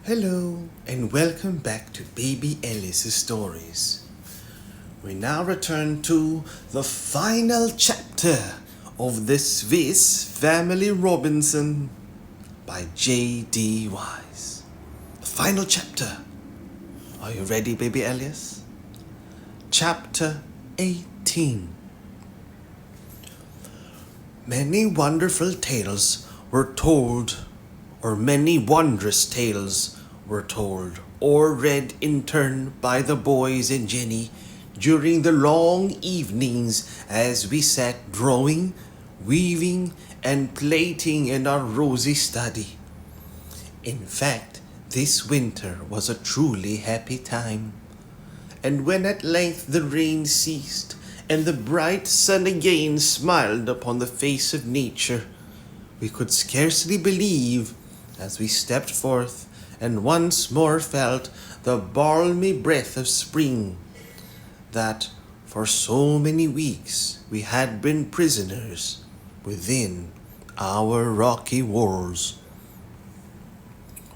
Hello and welcome back to Baby Alice's Stories. We now return to the final chapter of the Wyss Family Robinson by J.D. Wyss. The final chapter. Are you ready, Baby Alice? Chapter 18. Many wonderful tales were told, or many wondrous tales were told or read in turn by the boys and Jenny during the long evenings as we sat drawing, weaving, and plaiting in our rosy study. In fact, this winter was a truly happy time. And when at length the rain ceased and the bright sun again smiled upon the face of nature, we could scarcely believe, as we stepped forth and once more felt the balmy breath of spring, that for so many weeks we had been prisoners within our rocky walls.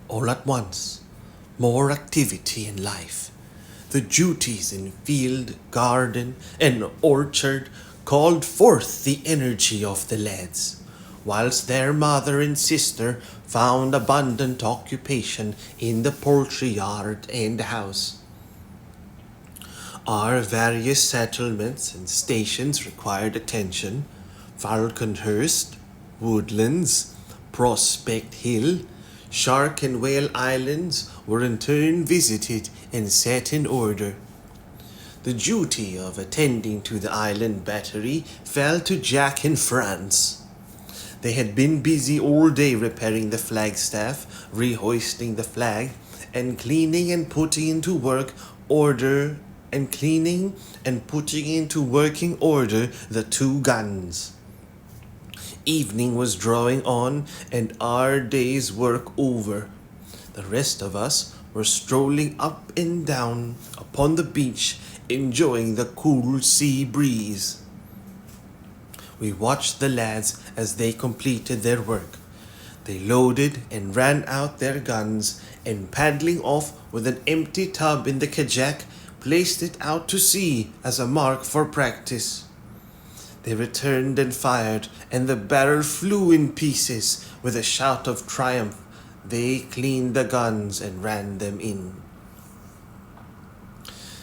All at once, more activity in life. The duties in field, garden, and orchard called forth the energy of the lads, whilst their mother and sister found abundant occupation in the poultry yard and house. Our various settlements and stations required attention. Falconhurst, Woodlands, Prospect Hill, Shark and Whale Islands were in turn visited and set in order. The duty of attending to the island battery fell to Jack and Franz. They had been busy all day repairing the flagstaff, rehoisting the flag, and cleaning and putting into working order the two guns. Evening was drawing on and our day's work over. The rest of us were strolling up and down upon the beach, enjoying the cool sea breeze. We watched the lads as they completed their work. They loaded and ran out their guns, and paddling off with an empty tub in the kajak, placed it out to sea as a mark for practice. They returned and fired, and the barrel flew in pieces. With a shout of triumph, they cleaned the guns and ran them in.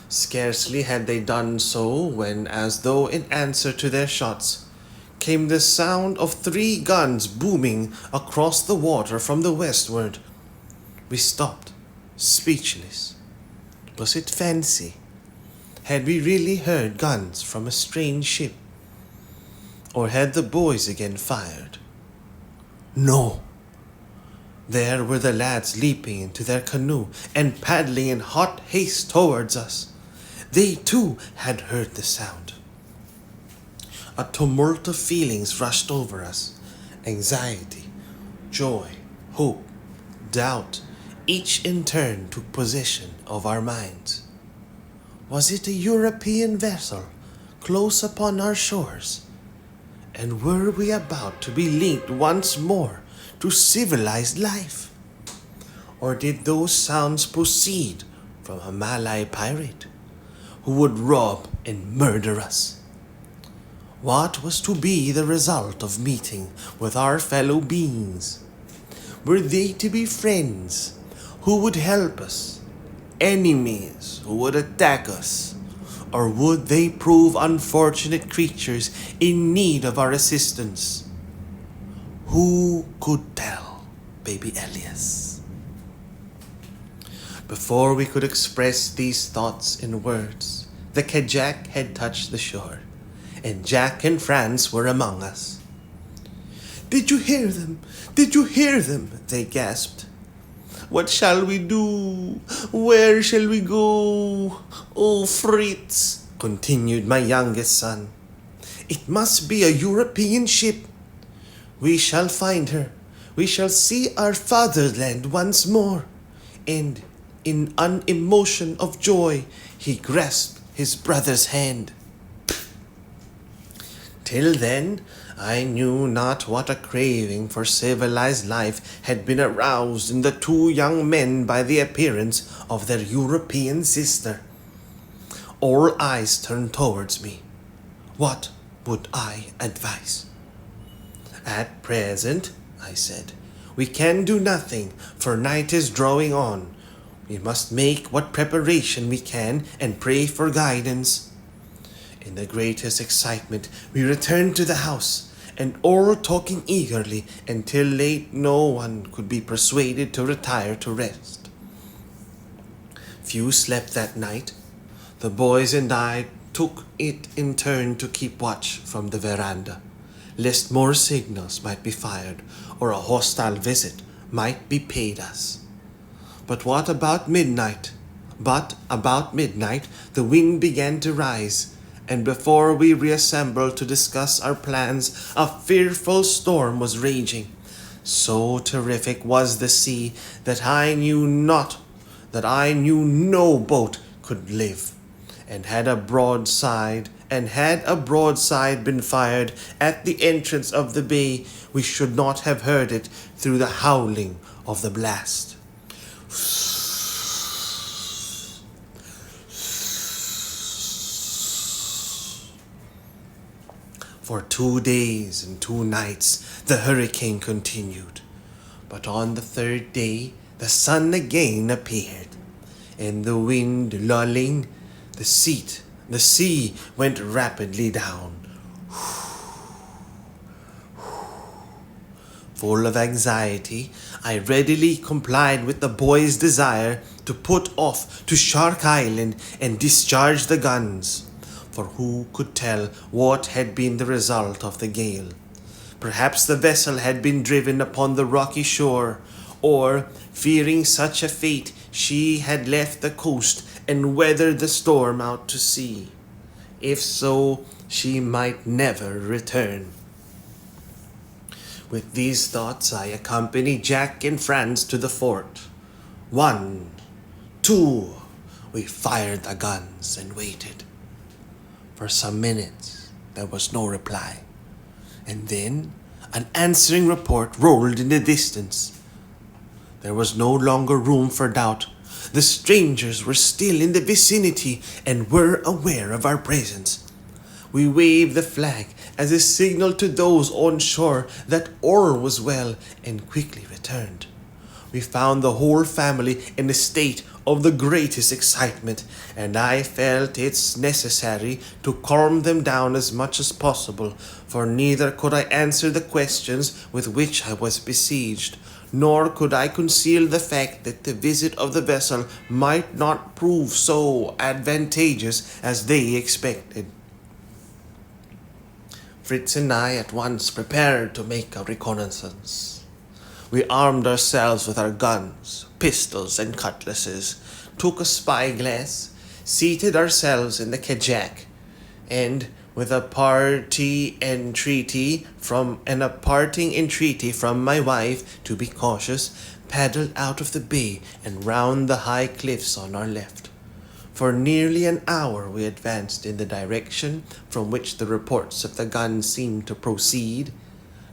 Scarcely had they done so when, as though in answer to their shots, came the sound of 3 guns booming across the water from the westward. We stopped, speechless. Was it fancy? Had we really heard guns from a strange ship? Or had the boys again fired? No. There were the lads leaping into their canoe and paddling in hot haste towards us. They too had heard the sound. A tumult of feelings rushed over us. Anxiety, joy, hope, doubt, each in turn took possession of our minds. Was it a European vessel close upon our shores? And were we about to be linked once more to civilized life? Or did those sounds proceed from a Malay pirate who would rob and murder us? What was to be the result of meeting with our fellow beings? Were they to be friends who would help us, enemies who would attack us, or would they prove unfortunate creatures in need of our assistance? Who could tell, Baby Elias? Before we could express these thoughts in words, the kajak had touched the shore, and Jack and Franz were among us. "Did you hear them? Did you hear them?" they gasped. "What shall we do? Where shall we go? Oh, Fritz," continued my youngest son. "It must be a European ship. We shall find her. We shall see our fatherland once more." And in an emotion of joy, he grasped his brother's hand. Till then, I knew not what a craving for civilized life had been aroused in the two young men by the appearance of their European sister. All eyes turned towards me. What would I advise? At present, I said, we can do nothing, for night is drawing on. We must make what preparation we can and pray for guidance. In the greatest excitement, we returned to the house, and all talking eagerly until late no one could be persuaded to retire to rest. Few slept that night. The boys and I took it in turn to keep watch from the veranda, lest more signals might be fired or a hostile visit might be paid us. But about midnight, the wind began to rise, and before we reassembled to discuss our plans, a fearful storm was raging. So terrific was the sea that I knew no boat could live, and had a broadside been fired at the entrance of the bay, we should not have heard it through the howling of the blast. For 2 days and 2 nights the hurricane continued, but on the 3rd day the sun again appeared, and the wind lulling, the sea went rapidly down. Full of anxiety, I readily complied with the boys' desire to put off to Shark Island and discharge the guns, for who could tell what had been the result of the gale? Perhaps the vessel had been driven upon the rocky shore, or, fearing such a fate, she had left the coast and weathered the storm out to sea. If so, she might never return. With these thoughts, I accompanied Jack and Franz to the fort. 1, 2, we fired the guns and waited. For some minutes, there was no reply, and then an answering report rolled in the distance. There was no longer room for doubt. The strangers were still in the vicinity and were aware of our presence. We waved the flag as a signal to those on shore that all was well and quickly returned. We found the whole family in a state of the greatest excitement, and I felt it necessary to calm them down as much as possible, for neither could I answer the questions with which I was besieged, nor could I conceal the fact that the visit of the vessel might not prove so advantageous as they expected. Fritz and I at once prepared to make a reconnaissance. We armed ourselves with our guns, pistols, and cutlasses, took a spyglass, seated ourselves in the kajak, and with a parting entreaty from my wife to be cautious, paddled out of the bay and round the high cliffs on our left. For nearly an hour we advanced in the direction from which the reports of the guns seemed to proceed.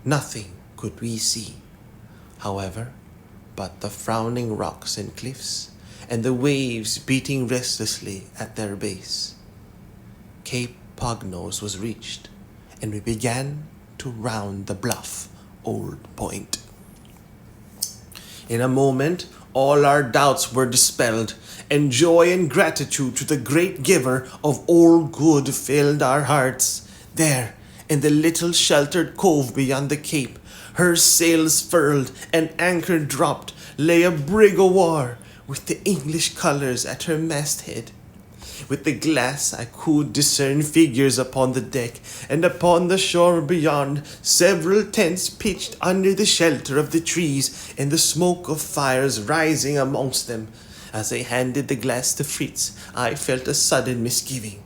Nothing could we see, however, but the frowning rocks and cliffs, and the waves beating restlessly at their base. Cape Pugnose was reached, and we began to round the bluff Old Point. In a moment, all our doubts were dispelled, and joy and gratitude to the great giver of all good filled our hearts. There, in the little sheltered cove beyond the cape, her sails furled and anchor dropped, lay a brig o' war with the English colours at her masthead. With the glass I could discern figures upon the deck, and upon the shore beyond, several tents pitched under the shelter of the trees, and the smoke of fires rising amongst them. As I handed the glass to Fritz, I felt a sudden misgiving.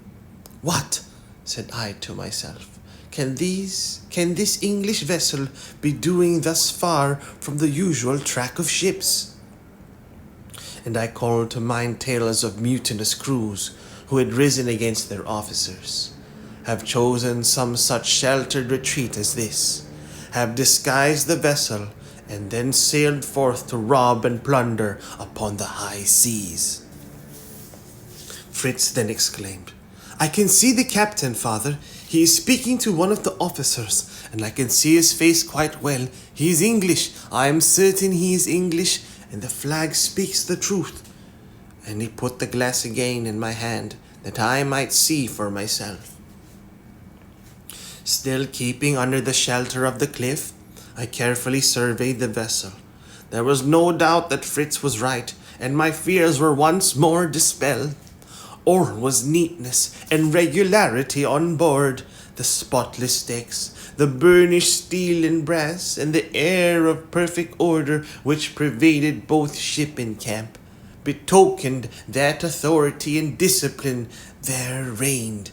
"What?" said I to myself. Can this English vessel be doing thus far from the usual track of ships?" And I called to mind tales of mutinous crews who had risen against their officers. have chosen some such sheltered retreat as this, have disguised the vessel, and then sailed forth to rob and plunder upon the high seas." Fritz then exclaimed, "I can see the captain, father. He is speaking to one of the officers, and I can see his face quite well. He is English. I am certain he is English, and the flag speaks the truth." And he put the glass again in my hand, that I might see for myself. Still keeping under the shelter of the cliff, I carefully surveyed the vessel. There was no doubt that Fritz was right, and my fears were once more dispelled. All was neatness and regularity on board, the spotless decks, the burnished steel and brass, and the air of perfect order which pervaded both ship and camp, betokened that authority and discipline there reigned.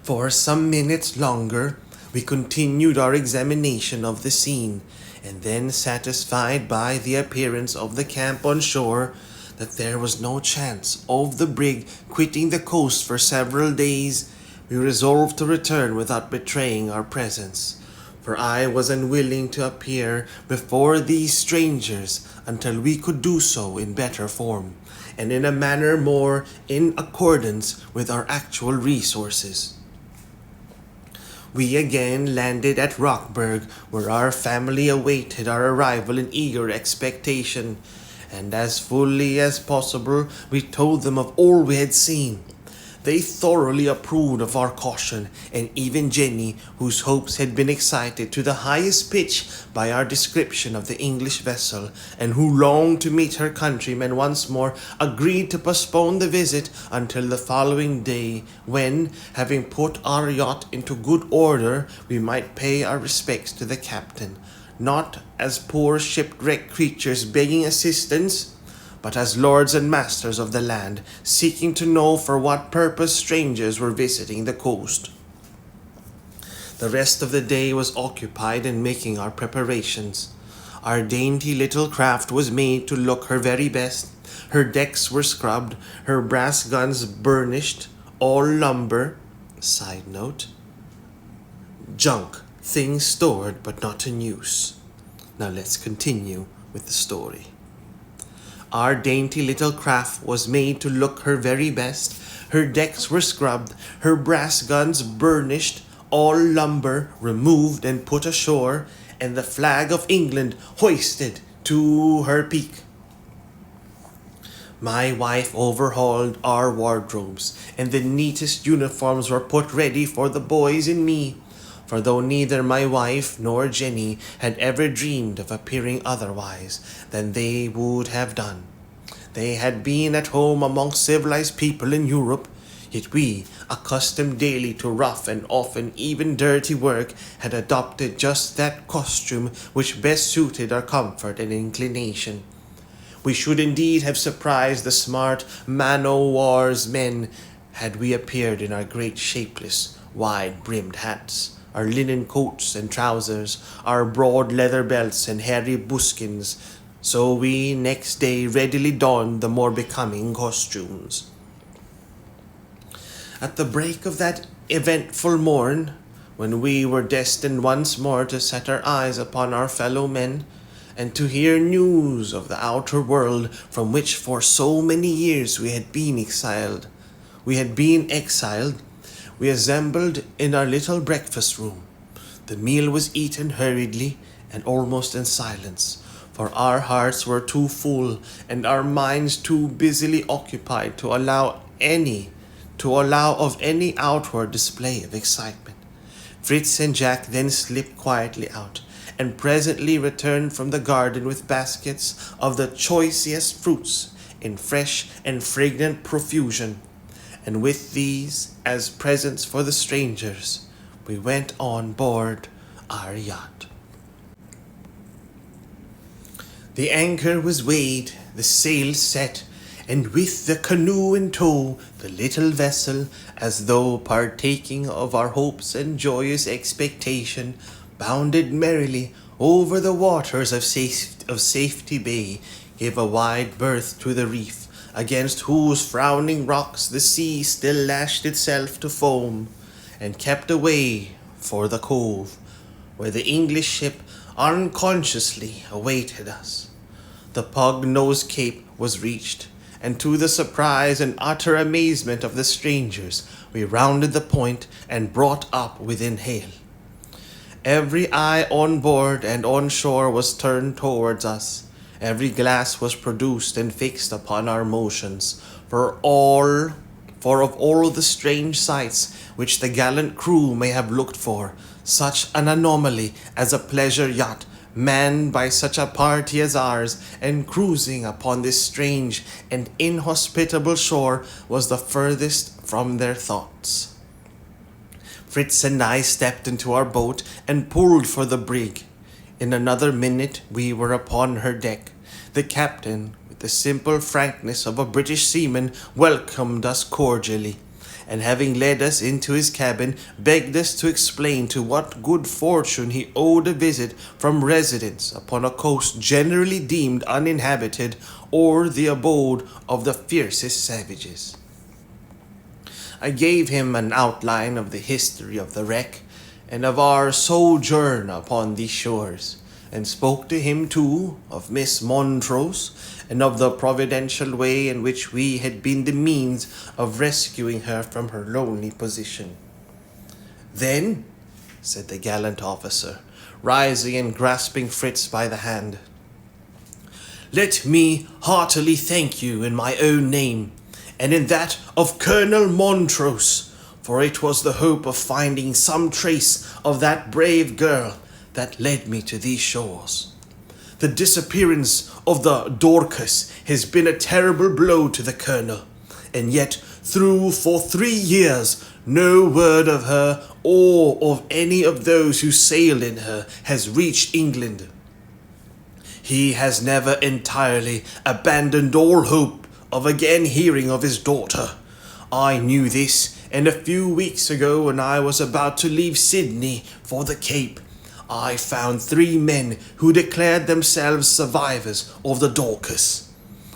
For some minutes longer we continued our examination of the scene, and then, satisfied by the appearance of the camp on shore, that there was no chance of the brig quitting the coast for several days, we resolved to return without betraying our presence, for I was unwilling to appear before these strangers until we could do so in better form, and in a manner more in accordance with our actual resources. We again landed at Rockburg, where our family awaited our arrival in eager expectation, and as fully as possible we told them of all we had seen. They thoroughly approved of our caution, and even Jenny, whose hopes had been excited to the highest pitch by our description of the English vessel, and who longed to meet her countrymen once more, agreed to postpone the visit until the following day, when, having put our yacht into good order, we might pay our respects to the captain, not as poor shipwrecked creatures begging assistance, but as lords and masters of the land, seeking to know for what purpose strangers were visiting the coast. The rest of the day was occupied in making our preparations. Our dainty little craft was made to look her very best. Her decks were scrubbed, her brass guns burnished, all lumber. Side note: junk, things stored but not in use. Now let's continue with the story. Our dainty little craft was made to look her very best. Her decks were scrubbed, her brass guns burnished, all lumber removed and put ashore, and the flag of England hoisted to her peak. My wife overhauled our wardrobes, and the neatest uniforms were put ready for the boys and me. For though neither my wife nor Jenny had ever dreamed of appearing otherwise than they would have done, they had been at home among civilized people in Europe, yet we, accustomed daily to rough and often even dirty work, had adopted just that costume which best suited our comfort and inclination. We should indeed have surprised the smart man-o'-war's men had we appeared in our great shapeless, wide-brimmed hats, our linen coats and trousers, our broad leather belts and hairy buskins, so we next day readily donned the more becoming costumes. At the break of that eventful morn, when we were destined once more to set our eyes upon our fellow men, and to hear news of the outer world from which for so many years we had been exiled, we assembled in our little breakfast room. The meal was eaten hurriedly and almost in silence, for our hearts were too full and our minds too busily occupied to allow of any outward display of excitement. Fritz and Jack then slipped quietly out, and presently returned from the garden with baskets of the choicest fruits in fresh and fragrant profusion, and with these, as presents for the strangers, we went on board our yacht. The anchor was weighed, the sail set, and with the canoe in tow, the little vessel, as though partaking of our hopes and joyous expectation, bounded merrily over the waters of Safety Bay, gave a wide berth to the reef, against whose frowning rocks the sea still lashed itself to foam, and kept away for the cove, where the English ship unconsciously awaited us. The pug-nosed cape was reached, and to the surprise and utter amazement of the strangers, we rounded the point and brought up within hail. Every eye on board and on shore was turned towards us. Every glass was produced and fixed upon our motions, for of all the strange sights which the gallant crew may have looked for, such an anomaly as a pleasure yacht, manned by such a party as ours, and cruising upon this strange and inhospitable shore, was the furthest from their thoughts. Fritz and I stepped into our boat and pulled for the brig. In another minute we were upon her deck. The captain, with the simple frankness of a British seaman, welcomed us cordially, and having led us into his cabin, begged us to explain to what good fortune he owed a visit from residents upon a coast generally deemed uninhabited, or the abode of the fiercest savages. I gave him an outline of the history of the wreck, and of our sojourn upon these shores, and spoke to him too of Miss Montrose, and of the providential way in which we had been the means of rescuing her from her lonely position. "Then," said the gallant officer, rising and grasping Fritz by the hand, "let me heartily thank you in my own name, and in that of Colonel Montrose, for it was the hope of finding some trace of that brave girl that led me to these shores. The disappearance of the Dorcas has been a terrible blow to the Colonel, and yet for 3 years no word of her or of any of those who sailed in her has reached England. He has never entirely abandoned all hope of again hearing of his daughter. I knew this, and a few weeks ago, when I was about to leave Sydney for the Cape, I found 3 men who declared themselves survivors of the Dorcas,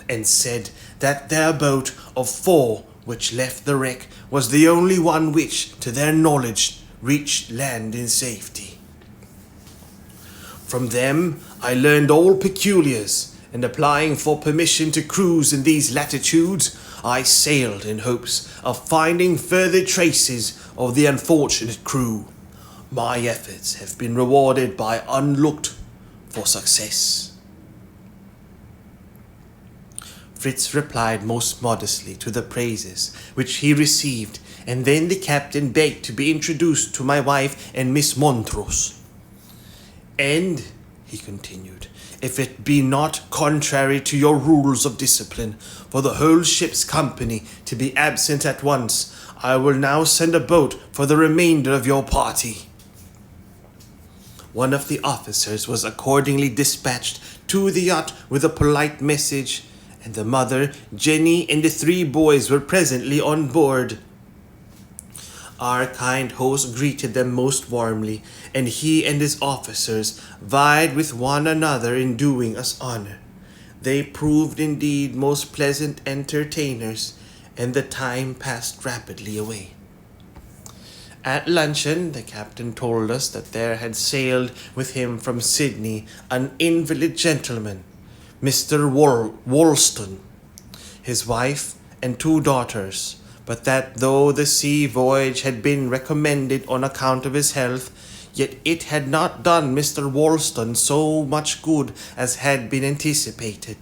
and said that their boat of 4 which left the wreck was the only one which, to their knowledge, reached land in safety. From them I learned all peculiars, and applying for permission to cruise in these latitudes, I sailed in hopes of finding further traces of the unfortunate crew. My efforts have been rewarded by unlooked for success." Fritz replied most modestly to the praises which he received, and then the captain begged to be introduced to my wife and Miss Montrose. "And," he continued, "if it be not contrary to your rules of discipline for the whole ship's company to be absent at once, I will now send a boat for the remainder of your party." One of the officers was accordingly dispatched to the yacht with a polite message, and the mother, Jenny, and the 3 boys were presently on board. Our kind host greeted them most warmly, and he and his officers vied with one another in doing us honor. They proved indeed most pleasant entertainers, and the time passed rapidly away. At luncheon, the captain told us that there had sailed with him from Sydney an invalid gentleman, Mr. Woolston, his wife, and 2 daughters, but that though the sea voyage had been recommended on account of his health, yet it had not done Mr. Woolston so much good as had been anticipated,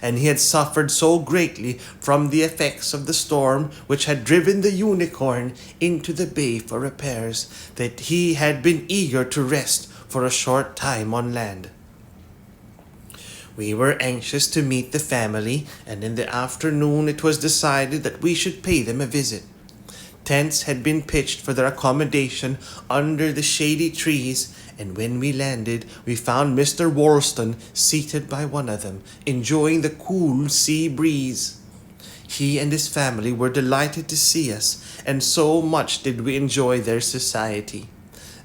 and he had suffered so greatly from the effects of the storm which had driven the Unicorn into the bay for repairs, that he had been eager to rest for a short time on land. We were anxious to meet the family, and in the afternoon it was decided that we should pay them a visit. Tents had been pitched for their accommodation under the shady trees, and when we landed, we found Mr. Woolston seated by one of them, enjoying the cool sea breeze. He and his family were delighted to see us, and so much did we enjoy their society.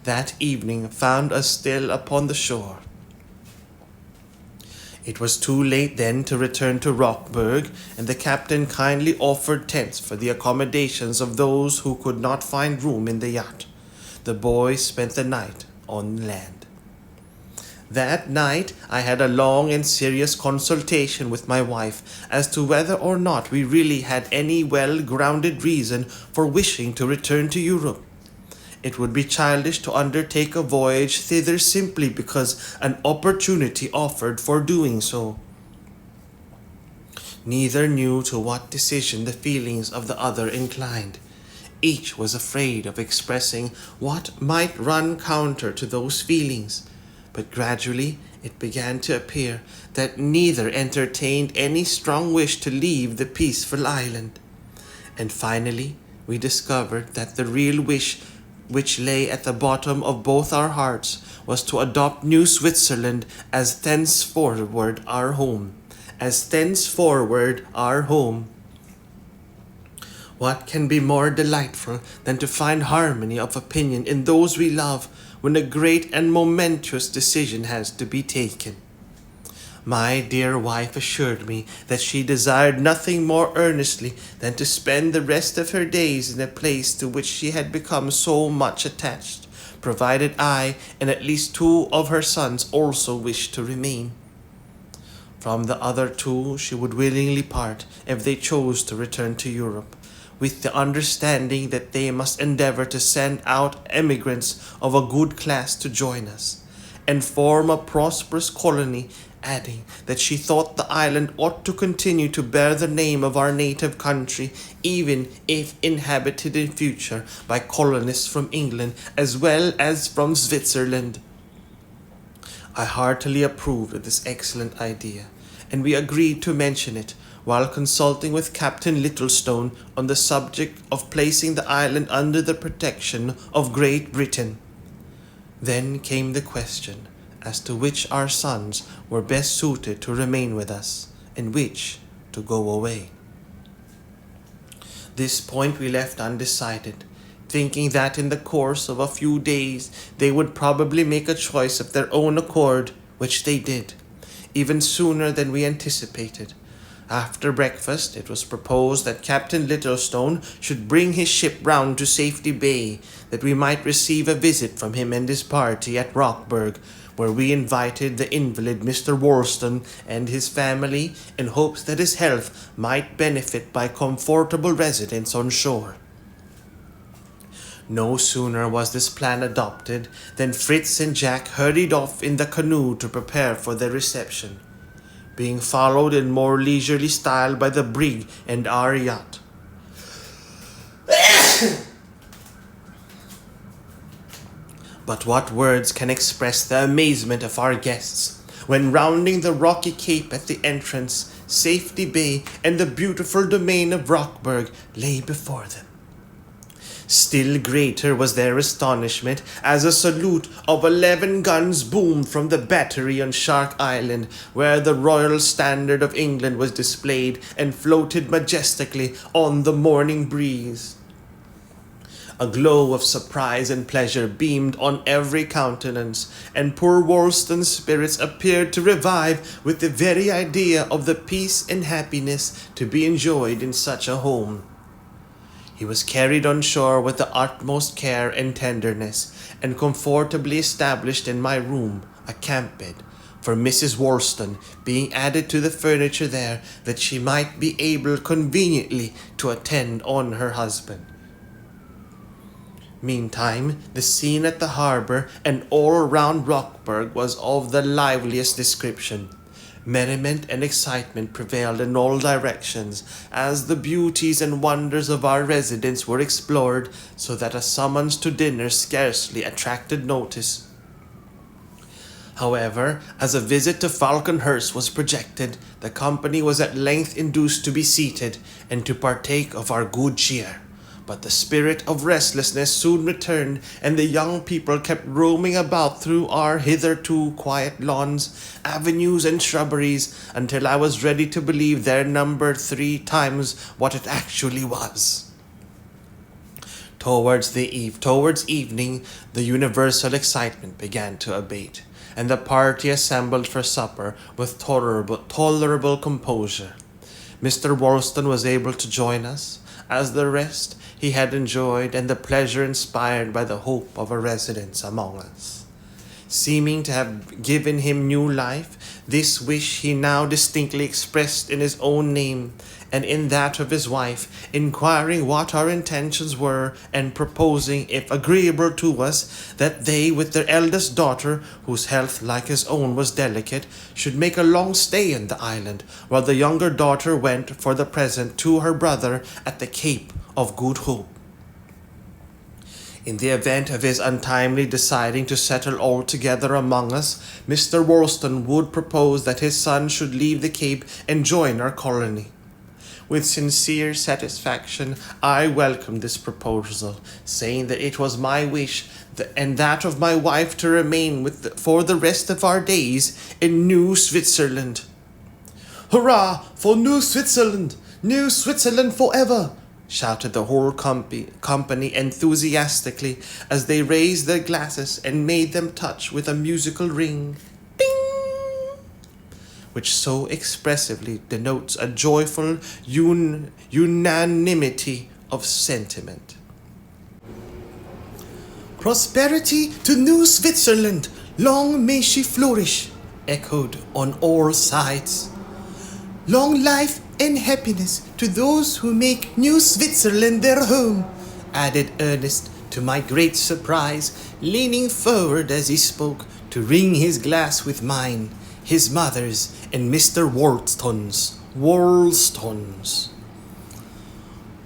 That evening found us still upon the shore. It was too late then to return to Rockburg, and the captain kindly offered tents for the accommodations of those who could not find room in the yacht. The boys spent the night on land. That night I had a long and serious consultation with my wife as to whether or not we really had any well-grounded reason for wishing to return to Europe. It would be childish to undertake a voyage thither simply because an opportunity offered for doing so. Neither knew to what decision the feelings of the other inclined. Each was afraid of expressing what might run counter to those feelings, but gradually it began to appear that neither entertained any strong wish to leave the peaceful island. And finally we discovered that the real wish which lay at the bottom of both our hearts was to adopt New Switzerland as thenceforward our home. What can be more delightful than to find harmony of opinion in those we love when a great and momentous decision has to be taken? My dear wife assured me that she desired nothing more earnestly than to spend the rest of her days in a place to which she had become so much attached, provided I and at least 2 of her sons also wished to remain. From the other 2 she would willingly part if they chose to return to Europe, with the understanding that they must endeavor to send out emigrants of a good class to join us, and form a prosperous colony, adding that she thought the island ought to continue to bear the name of our native country, even if inhabited in future by colonists from England as well as from Switzerland. I heartily approved of this excellent idea, and we agreed to mention it while consulting with Captain Littlestone on the subject of placing the island under the protection of Great Britain. Then came the question as to which our sons were best suited to remain with us, and which to go away. This point we left undecided, thinking that in the course of a few days they would probably make a choice of their own accord, which they did, even sooner than we anticipated. After breakfast, it was proposed that Captain Littlestone should bring his ship round to Safety Bay, that we might receive a visit from him and his party at Rockburg, where we invited the invalid Mr. Worston and his family in hopes that his health might benefit by comfortable residence on shore. No sooner was this plan adopted than Fritz and Jack hurried off in the canoe to prepare for their reception, being followed in more leisurely style by the brig and our yacht. But what words can express the amazement of our guests when, rounding the rocky cape at the entrance, Safety Bay and the beautiful domain of Rockburg lay before them. Still greater was their astonishment as a salute of 11 guns boomed from the battery on Shark Island, where the royal standard of England was displayed and floated majestically on the morning breeze. A glow of surprise and pleasure beamed on every countenance, and poor Worston's spirits appeared to revive with the very idea of the peace and happiness to be enjoyed in such a home. He was carried on shore with the utmost care and tenderness, and comfortably established in my room, a camp bed, for Mrs. Worston being added to the furniture there, that she might be able conveniently to attend on her husband. Meantime, the scene at the harbour and all round Rockburg was of the liveliest description. Merriment and excitement prevailed in all directions, as the beauties and wonders of our residence were explored, so that a summons to dinner scarcely attracted notice. However, as a visit to Falconhurst was projected, the company was at length induced to be seated, and to partake of our good cheer. But the spirit of restlessness soon returned, and the young people kept roaming about through our hitherto quiet lawns, avenues, and shrubberies, until I was ready to believe their number 3 times what it actually was. Towards evening, the universal excitement began to abate, and the party assembled for supper with tolerable composure. Mr. Wolston was able to join us, as the rest he had enjoyed, and the pleasure inspired by the hope of a residence among us. Seeming to have given him new life, this wish he now distinctly expressed in his own name, and in that of his wife, inquiring what our intentions were, and proposing, if agreeable to us, that they, with their eldest daughter, whose health, like his own, was delicate, should make a long stay in the island, while the younger daughter went, for the present, to her brother at the Cape of Good Hope. In the event of his untimely deciding to settle altogether among us, Mr. Wolston would propose that his son should leave the Cape and join our colony. With sincere satisfaction, I welcomed this proposal, saying that it was my wish and that of my wife to remain for the rest of our days in New Switzerland. "Hurrah for New Switzerland! New Switzerland forever!" shouted the whole company enthusiastically as they raised their glasses and made them touch with a musical ring, ding, which so expressively denotes a joyful unanimity of sentiment. "Prosperity to New Switzerland! Long may she flourish!" echoed on all sides. "Long life and happiness to those who make New Switzerland their home," added Ernest, to my great surprise, leaning forward as he spoke to ring his glass with mine, his mother's, and Mr. Wolston's.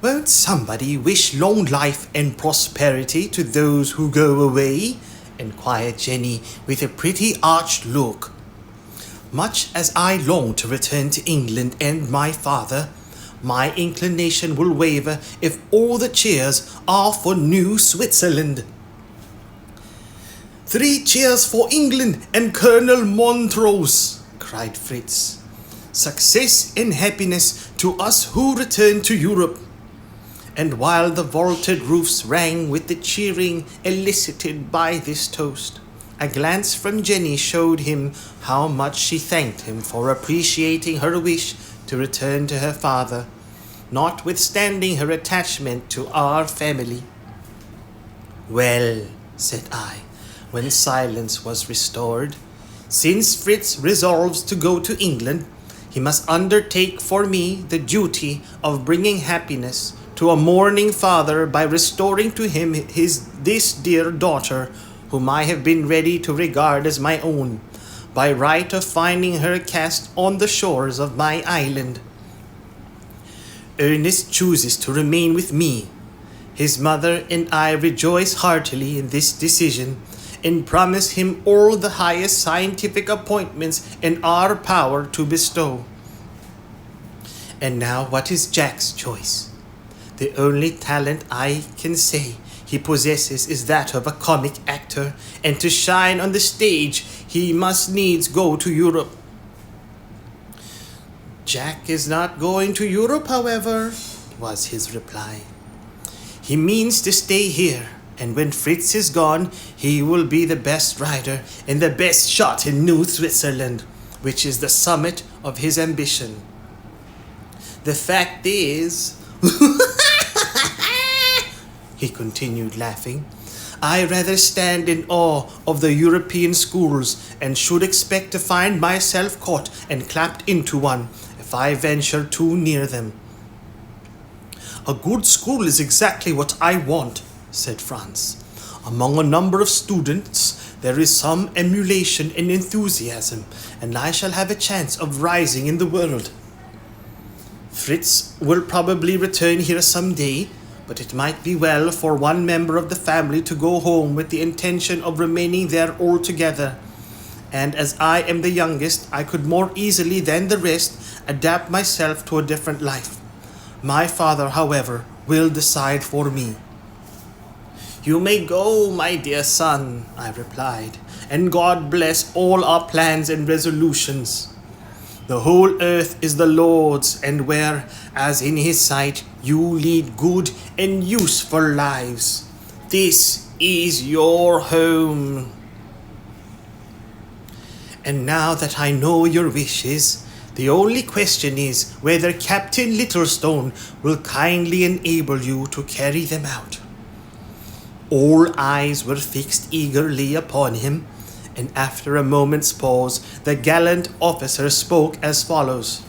"Won't somebody wish long life and prosperity to those who go away?" inquired Jenny with a pretty arch look. "Much as I long to return to England and my father, my inclination will waver if all the cheers are for New Switzerland." "3 cheers for England and Colonel Montrose!" cried Fritz. "Success and happiness to us who return to Europe." And while the vaulted roofs rang with the cheering elicited by this toast, a glance from Jenny showed him how much she thanked him for appreciating her wish to return to her father, notwithstanding her attachment to our family. "Well," said I, when silence was restored, "since Fritz resolves to go to England, he must undertake for me the duty of bringing happiness to a mourning father by restoring to him this dear daughter, whom I have been ready to regard as my own, by right of finding her cast on the shores of my island. Ernest chooses to remain with me. His mother and I rejoice heartily in this decision, and promise him all the highest scientific appointments in our power to bestow. And now what is Jack's choice? The only talent I can say he possesses is that of a comic actor, and to shine on the stage he must needs go to Europe." "Jack is not going to Europe, however," was his reply. "He means to stay here, and when Fritz is gone, he will be the best rider and the best shot in New Switzerland, which is the summit of his ambition. The fact is," he continued laughing, "I rather stand in awe of the European schools, and should expect to find myself caught and clapped into one if I venture too near them." "A good school is exactly what I want," said Franz. "Among a number of students there is some emulation and enthusiasm, and I shall have a chance of rising in the world. Fritz will probably return here some day, but it might be well for one member of the family to go home with the intention of remaining there altogether, and as I am the youngest, I could more easily than the rest adapt myself to a different life. My father, however, will decide for me." "You may go, my dear son," I replied, "and God bless all our plans and resolutions. The whole earth is the Lord's, and where, as in his sight, you lead good and useful lives, this is your home." And now that I know your wishes, the only question is whether Captain Littlestone will kindly enable you to carry them out. All eyes were fixed eagerly upon him, and after a moment's pause, the gallant officer spoke as follows.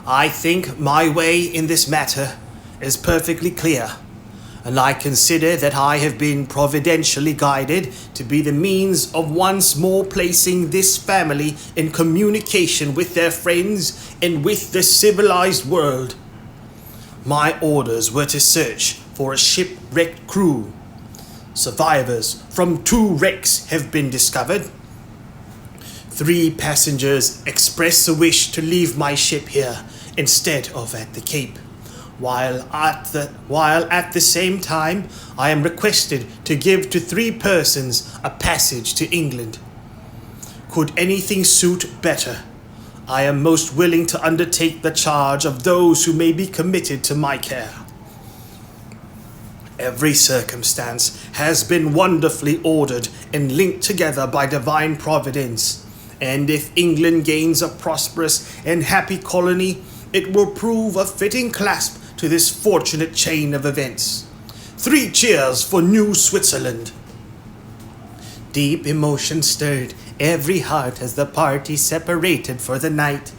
I think my way in this matter is perfectly clear, and I consider that I have been providentially guided to be the means of once more placing this family in communication with their friends and with the civilized world. My orders were to search for a shipwrecked crew. Survivors from 2 wrecks have been discovered. 3 passengers express a wish to leave my ship here instead of at the Cape, while at the same time I am requested to give to 3 persons a passage to England. Could anything suit better? I am most willing to undertake the charge of those who may be committed to my care. Every circumstance has been wonderfully ordered and linked together by divine providence, and if England gains a prosperous and happy colony, it will prove a fitting clasp to this fortunate chain of events. 3 cheers for New Switzerland! Deep emotion stirred every heart as the party separated for the night.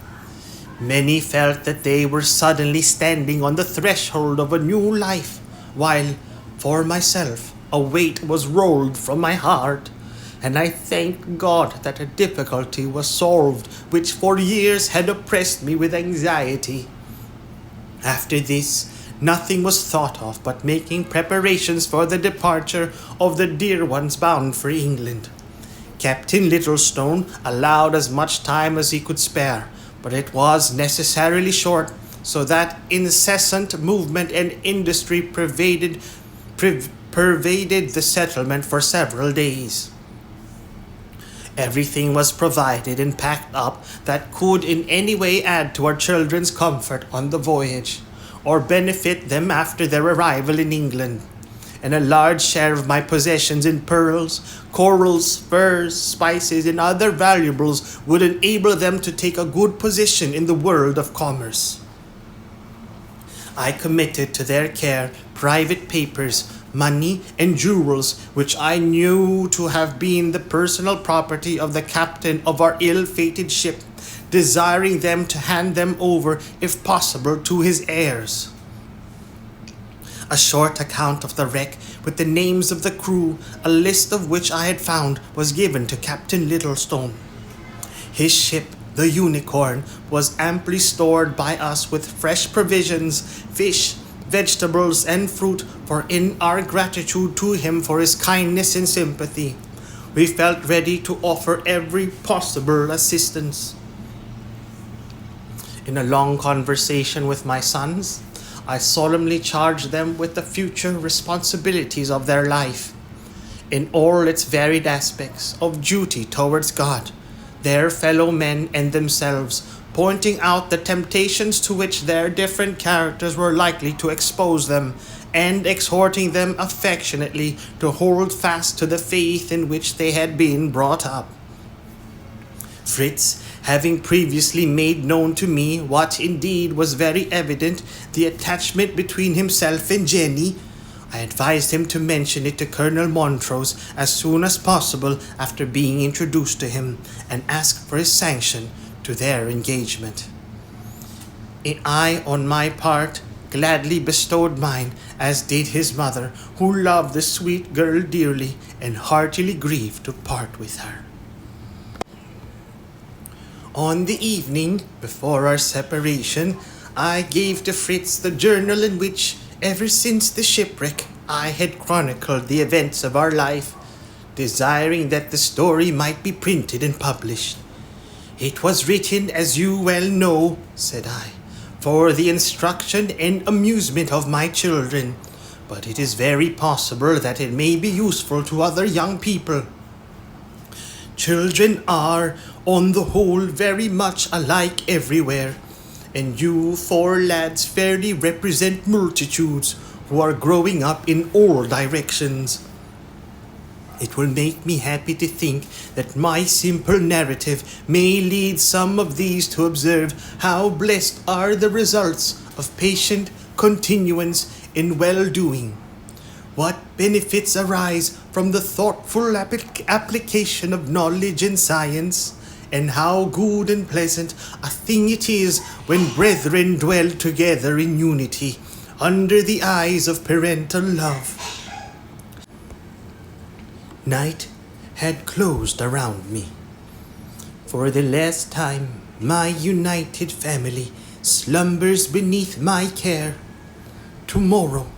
Many felt that they were suddenly standing on the threshold of a new life, while, for myself, a weight was rolled from my heart, and I thanked God that a difficulty was solved which for years had oppressed me with anxiety. After this, nothing was thought of but making preparations for the departure of the dear ones bound for England. Captain Littlestone allowed as much time as he could spare, but it was necessarily short, so that incessant movement and industry pervaded the settlement for several days. Everything was provided and packed up that could in any way add to our children's comfort on the voyage, or benefit them after their arrival in England, and a large share of my possessions in pearls, corals, furs, spices, and other valuables would enable them to take a good position in the world of commerce. I committed to their care private papers, money, and jewels which I knew to have been the personal property of the captain of our ill-fated ship, desiring them to hand them over, if possible, to his heirs. A short account of the wreck, with the names of the crew, a list of which I had found, was given to Captain Littlestone. His ship, the Unicorn, was amply stored by us with fresh provisions, fish, vegetables, and fruit, for in our gratitude to him for his kindness and sympathy, we felt ready to offer every possible assistance. In a long conversation with my sons, I solemnly charged them with the future responsibilities of their life, in all its varied aspects of duty towards God, their fellow men, and themselves, pointing out the temptations to which their different characters were likely to expose them, and exhorting them affectionately to hold fast to the faith in which they had been brought up. Fritz, having previously made known to me what indeed was very evident, the attachment between himself and Jenny, I advised him to mention it to Colonel Montrose as soon as possible after being introduced to him, and ask for his sanction to their engagement. I, on my part, gladly bestowed mine, as did his mother, who loved the sweet girl dearly and heartily grieved to part with her. On the evening before our separation, I gave to Fritz the journal in which, ever since the shipwreck, I had chronicled the events of our life, desiring that the story might be printed and published. It was written, as you well know, said I, for the instruction and amusement of my children, but it is very possible that it may be useful to other young people. Children are, on the whole, very much alike everywhere, and you 4 lads fairly represent multitudes who are growing up in all directions. It will make me happy to think that my simple narrative may lead some of these to observe how blessed are the results of patient continuance in well-doing. What benefits arise from the thoughtful application of knowledge and science, and how good and pleasant a thing it is when brethren dwell together in unity under the eyes of parental love. Night had closed around me. For the last time, my united family slumbers beneath my care. Tomorrow,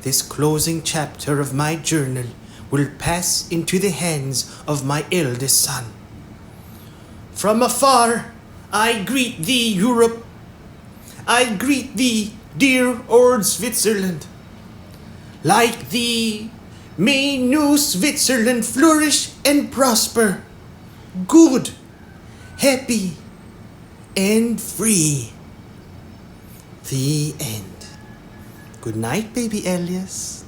this closing chapter of my journal will pass into the hands of my eldest son. From afar, I greet thee, Europe. I greet thee, dear old Switzerland. Like thee, may New Switzerland flourish and prosper, good, happy, and free. The end. Good night, baby Elias.